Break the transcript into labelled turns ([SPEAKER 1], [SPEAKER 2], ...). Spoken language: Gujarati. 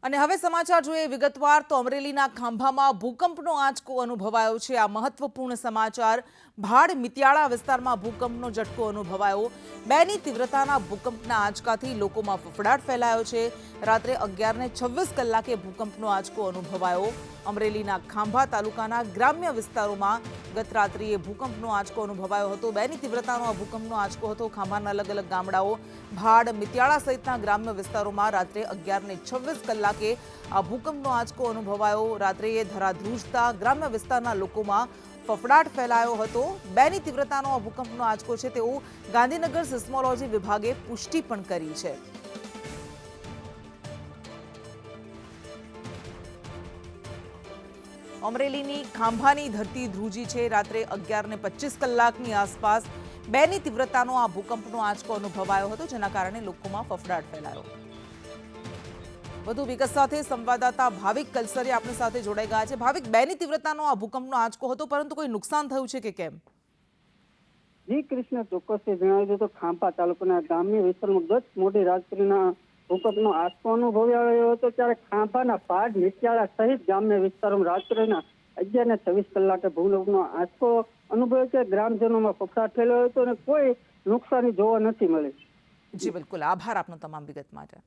[SPEAKER 1] અને હવે સમાચાર જોઈએ વિગતવાર તો અમરેલીના ખાંભામાં ભૂકંપનો આંચકો અનુભવાયો છે। આ મહત્વપૂર્ણ સમાચાર। ભાડ મિતિયાળા વિસ્તારમાં ભૂકંપનો ઝટકો અનુભવાયો। 2ની તીવ્રતાના ભૂકંપના આંચકાથી લોકોમાં ફફડાટ ફેલાયો છે। રાત્રે 11:26 કલાકે ભૂકંપનો આંચકો અનુભવાયો। અમરેલીના ખાંભા તાલુકાના ગ્રામ્ય વિસ્તારોમાં ગત રાત્રિએ ભૂકંપનો આંચકો અનુભવાયો હતો। 2ની તીવ્રતાનો આ ભૂકંપનો આંચકો હતો। ખાંભાના અલગ અલગ ગામડાઓ ભાડ મિતિયાળા સહિતના ગ્રામ્ય વિસ્તારોમાં રાત્રે 11:26 કલાકે આ ભૂકંપનો આંચકો અનુભવાયો। રાત્રે ધરાધ્રુજતા ગ્રામ્ય વિસ્તારના લોકોમાં ફફડાટ ફેલાયો હતો। 2ની તીવ્રતાનો આ ભૂકંપનો આંચકો છે તેવું ગાંધીનગર સિસ્મોલોજી વિભાગે પુષ્ટિ પણ કરી છે। અમરેલીની ખાંભાની ધરતી ધ્રુજી છે। રાત્રે 11:25 કલાકની આસપાસ 2ની તીવ્રતાનો આ ભૂકંપનો આંચકો અનુભવાયો હતો, જેના કારણે લોકોમાં ફફડાટ ફેલાયો। વધુ વિગત સાથે સંવાદદાતા ભાવિક કલસરી આપણી સાથે જોડાઈ ગયા છે। ભાવિક, 2ની તીવ્રતાનો આ ભૂકંપનો આંચકો હતો, પરંતુ કોઈ નુકસાન થયું છે કે કેમ?
[SPEAKER 2] જી કૃષ્ણ, ચોક્કસથી જણાવી દઉં તો ખાંભા તાલુકાના ગ્રામ્ય વિસ્તારમાં ગત મોડી રાત્રિના ભૂકંપનો આંચકો અનુભવાયો હતો। ત્યારે ખાંભાના ભાડ મિતિયાળા સહિત ગ્રામ્ય વિસ્તારોમાં રાત્રિના 11:26 કલાકે ભૂકંપનો આંચકો અનુભવ્યો છે। ગ્રામજનોમાં ફફડાટ ફેલાયો હતો અને કોઈ નુકસાની જોવા નથી મળી।
[SPEAKER 1] જી બિલકુલ, આભાર આપનો તમામ વિગત માટે।